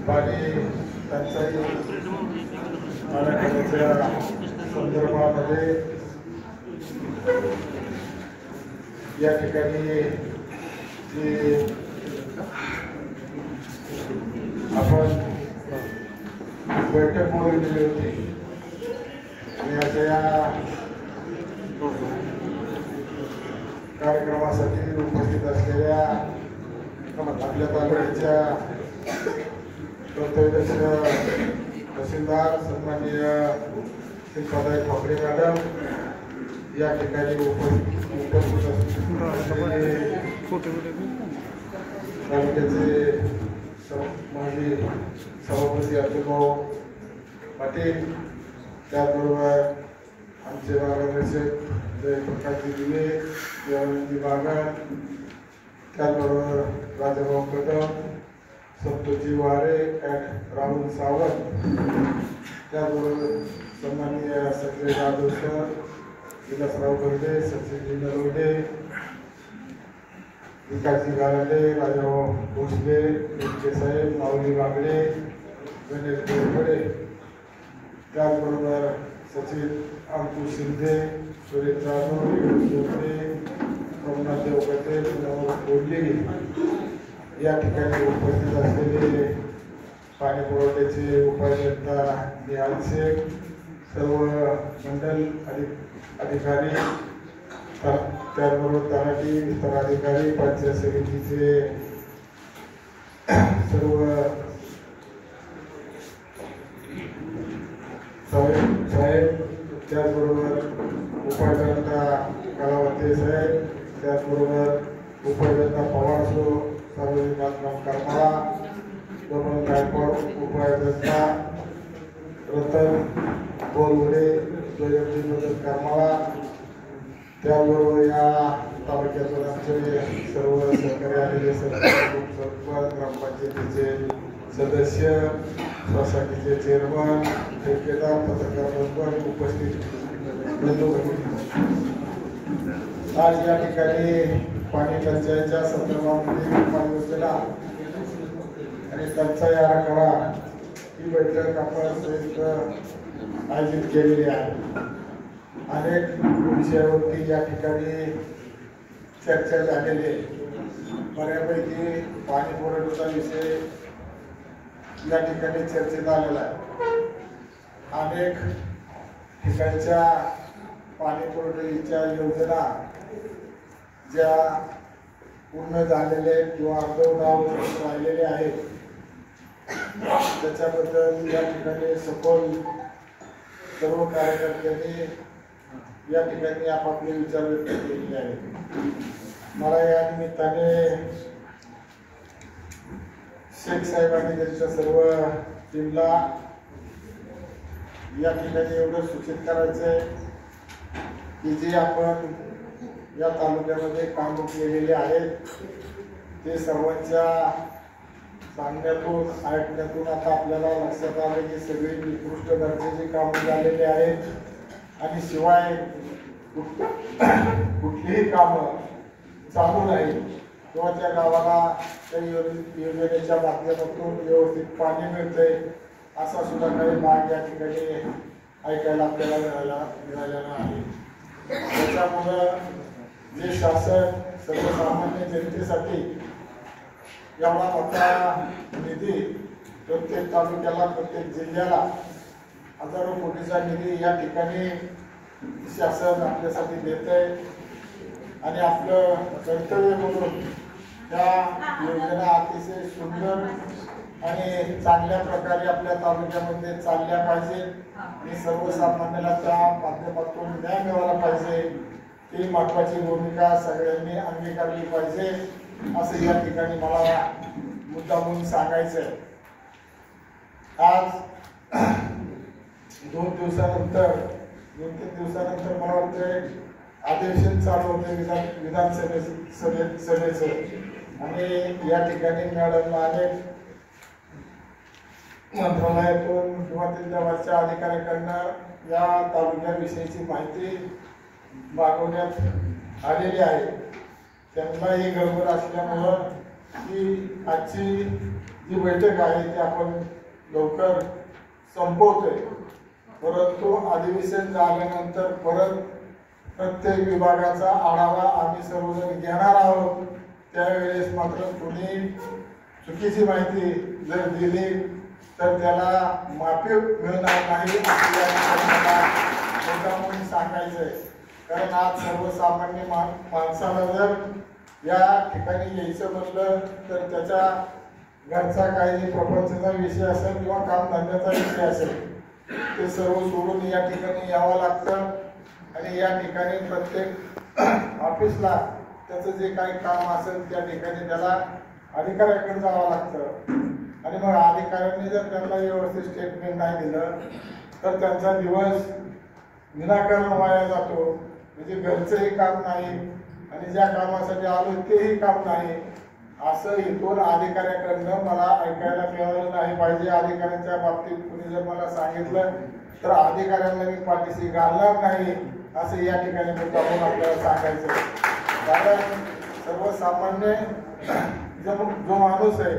पाणी टंचाई मराठवाड्याच्या संदर्भामध्ये या ठिकाणी जी आपण बैठक बोलवलेली होती आणि आता या कार्यक्रमासाठी उपस्थित असलेल्या आपल्या तालुक्याच्या कर्तव्यदक्ष तहसीलदार सन्माननीय शिल्पाताई ठाकरे मॅडम या ठिकाणी उपस्थित असलेले तालुक्याचे माजी सभापती अब्दुलभाऊ पाटील, त्याचबरोबर आमचे मार्गदर्शक जयप्रकाशजी दिले, देवानंदजी बागल, त्याचबरोबर राजाभाऊ कदम, संतोषजी वारे, राहुल सावंत, त्याचबरोबर सन्माननीय संजय जाधव सर, विलासराव बर्डे, सचिनजी नरोडे, विकासजी गाराडे, राजाभाऊ भोसले, साहेब, माऊली वागडे, गणेश बोरकडे, त्याचबरोबर सचिन अंकुश शिंदे, सुरेश जाधव, सोमनाथ देवगते, बोलले या ठिकाणी उपस्थित असलेले पाणी पुरवठ्याचे उपाध्यक्ष निहाल शेख, सर्व मंडल अधिकारी, त्याचबरोबर तलाठी विस्तार अधिकारी, पंचायत समितीचे सर्व साहेब, त्याचबरोबर उपाध्यक्ष कलावते साहेब, त्याचबरोबर उपाध्यक्ष पवारसो, सार्वजनिक बांधकाम करमाळा, दोन गायकवाड उपाध्यक्ष रतन बोलवडे, जयंती मदत करमाळा, त्याचबरोबर या तालुक्यातून आमचे सर्व सहकारी आलेले सरपंच, ग्रामपंचायतीचे सदस्य, सोसायटीचे चेअरमन, ठेकेदार, पत्रकार उपस्थित बंधू भगिनी, आज या ठिकाणी पाणी टंचाईच्या संदर्भामध्ये उपाययोजना आणि टंचाई आराखडा ही बैठक आपण संयुक्त आयोजित केलेली आहे। अनेक विषयावरती या ठिकाणी चर्चा झालेली आहे। बऱ्यापैकी पाणी पुरवठ्याचा विषय या ठिकाणी चर्चेत आलेला आहे। अनेक ठिकाणच्या पाणी पुरवठ्याच्या योजना ज्या पूर्ण झालेले किंवा अर्धवट राहिलेले आहेत त्याच्याबद्दल या ठिकाणी सखोल सर्व कार्यकर्त्यांनी या ठिकाणी आपापले विचार व्यक्त केलेले आहेत। मला या निमित्ताने शेख साहेबांनी त्यांच्या सर्व टीमला या ठिकाणी एवढं सूचित करायचं आहे की जे आपण या तालुक्यामध्ये काम केलेले आहेत ते सर्वांच्या सांगण्यातून ऐकण्यातून आता आपल्याला लक्षात आलं की सगळी निकृष्ट दर्जाची कामं झालेली आहेत आणि शिवाय कुठलीही कामं चालू नाही किंवा त्या गावाला त्या योजनेच्या माध्यमातून व्यवस्थित पाणी मिळतंय असा सुद्धा काही भाग या ठिकाणी ऐकायला आपल्याला मिळालेला आहे। त्याच्यामुळं जे शासन सर्वसामान्य जनतेसाठी एवढा मोठा निधी प्रत्येक तालुक्याला प्रत्येक जिल्ह्याला हजारो कोटीचा निधी या ठिकाणी शासन आपल्यासाठी देत आहे आणि आपलं कर्तव्य म्हणून त्या योजना अतिशय सुंदर आणि चांगल्या प्रकारे आपल्या तालुक्यामध्ये चालल्या पाहिजे आणि सर्वसामान्याला त्या माध्यमातून न्याय मिळाला पाहिजे ही महत्त्वाची भूमिका सगळ्यांनी अंगीकारली पाहिजे असं या ठिकाणी मला मुद्दा म्हणून सांगायचं आहे। आज 2 दिवसानंतर 2-3 दिवसानंतर मला वाटतं अधिवेशन चालू होते विधानसभेचं आणि या ठिकाणी मॅडम अनेक मंत्रालयातून किंवा त्यांच्या वरच्या अधिकाऱ्यांकडून या तालुक्याविषयीची माहिती मागवण्यात आलेली आहे। त्यांना ही गडबड असल्यामुळं की आजची जी बैठक आहे ती आपण लवकर संपवतोय, परंतु अधिवेशन झाल्यानंतर परत प्रत्येक विभागाचा आढावा आम्ही सर्वजण घेणार आहोत। त्यावेळेस मात्र कुणी चुकीची माहिती जर दिली तर त्याला माफी मिळणार नाही म्हणून सांगायचंय। कारण आज सर्वसामान्य माणसाला जर या ठिकाणी यायचं म्हणलं तर त्याच्या घरचा काही प्रपंचाचा विषय असेल किंवा कामधंद्याचा विषय असेल ते सर्व सोडून या ठिकाणी यावं लागतं आणि या ठिकाणी प्रत्येक ऑफिसला त्याचं जे काही काम असेल त्या ठिकाणी त्याला अधिकाऱ्याकडे जावं लागतं आणि मग अधिकाऱ्यांनी जर त्यांना व्यवस्थित स्टेटमेंट नाही दिलं तर त्यांचा दिवस विनाकारण वाया जातो। म्हणजे घरचंही काम नाही आणि ज्या कामासाठी आलो तेही काम नाही असं इथून अधिकाऱ्याकडनं मला ऐकायला मिळालं नाही पाहिजे। अधिकाऱ्यांच्या बाबतीत कुणी जर मला सांगितलं तर अधिकाऱ्यांना मी पाठीशी घालणार नाही असं या ठिकाणी मुद्दामून आपल्याला सांगायचं। कारण सर्वसामान्य जो माणूस आहे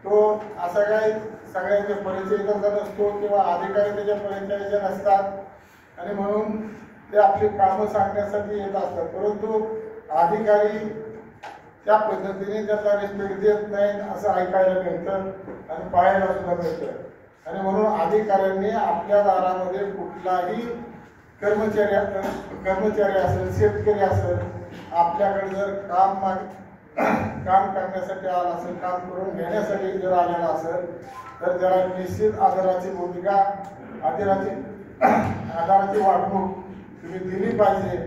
तो असा काही सगळ्यांचे परिचय नसतो किंवा अधिकारी त्याच्या परिचयाचे नसतात आणि म्हणून ते आपली कामं सांगण्यासाठी येत असतात, परंतु अधिकारी त्या पद्धतीने त्याचा रिस्पेक्ट देत नाही असं ऐकायला मिळतं आणि पाहायला सुद्धा मिळतं। आणि म्हणून अधिकाऱ्यांनी आपल्या दारामध्ये कुठलाही कर्मचारी असेल शेतकरी असेल आपल्याकडे जर काम करण्यासाठी आला असेल, काम करून घेण्यासाठी जर आलेला असेल तर त्याला निश्चित आदराची भूमिका आदराची वागणूक तुम्ही दिली पाहिजे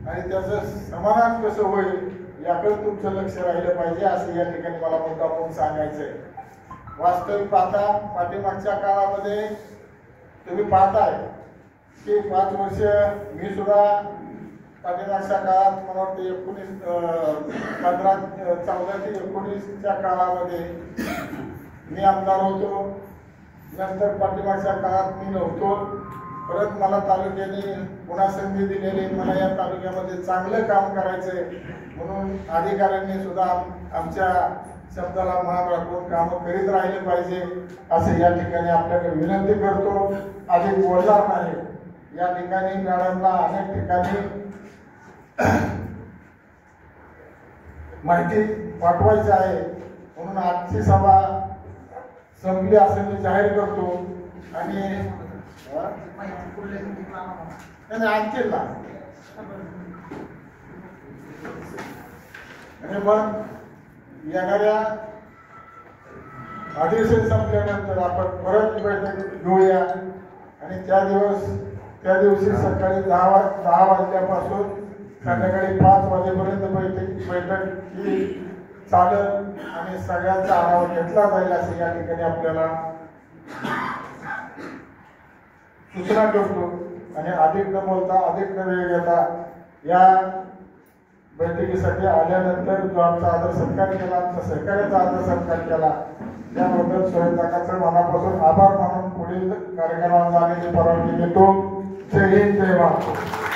आणि त्याचं समाधान कसं होईल याकडे तुमचं लक्ष राहिलं पाहिजे असं या ठिकाणी मला मुद्दामून सांगायचंय। वास्तविक पाहता पाठीमागच्या काळामध्ये तुम्ही पाहताय की 5 वर्ष मी सुद्धा पाठीमागच्या काळात मला वाटतं 14 ते 19च्या काळामध्ये मी आमदार होतो। नंतर पाठीमागच्या काळात मी नव्हतो, परत मला तालुक्याने पुन्हा संधी दिलेली, मला या तालुक्यामध्ये चांगलं काम करायचंय म्हणून अधिकाऱ्यांनी सुद्धा आमच्या शब्दाला मान राखून कामं करीत राहिले पाहिजे असं या ठिकाणी आपल्याकडे विनंती करतो। अधिक बोलणार नाही। या ठिकाणी मॅडमला अनेक ठिकाणी माहिती पाठवायची आहे म्हणून आजची सभा संपली असं मी जाहीर करतो आणि आणखी ना आणि मग येणाऱ्या अधिवेशन संपल्यानंतर आपण परत बैठक घेऊया आणि त्या दिवशी सकाळी 10 वाजल्यापासून संध्याकाळी 5 वाजेपर्यंत बैठक ही चालत आणि सगळ्यांचा आढावा घेतला जाईल असं या ठिकाणी आपल्याला सूचना करतो। आणि अधिक न बोलता अधिक न वेळ घेता या बैठकीसाठी आल्यानंतर जो आमचा आदर सत्कार केला, आमच्या सहकार्याचा आदर सत्कार केला त्याबद्दल स्वयंपाकाचं मनापासून आभार मानून पुढील कार्यक्रमाला जाण्याची परवानगी देतो। जय हिंद, जय महाराष्ट्र।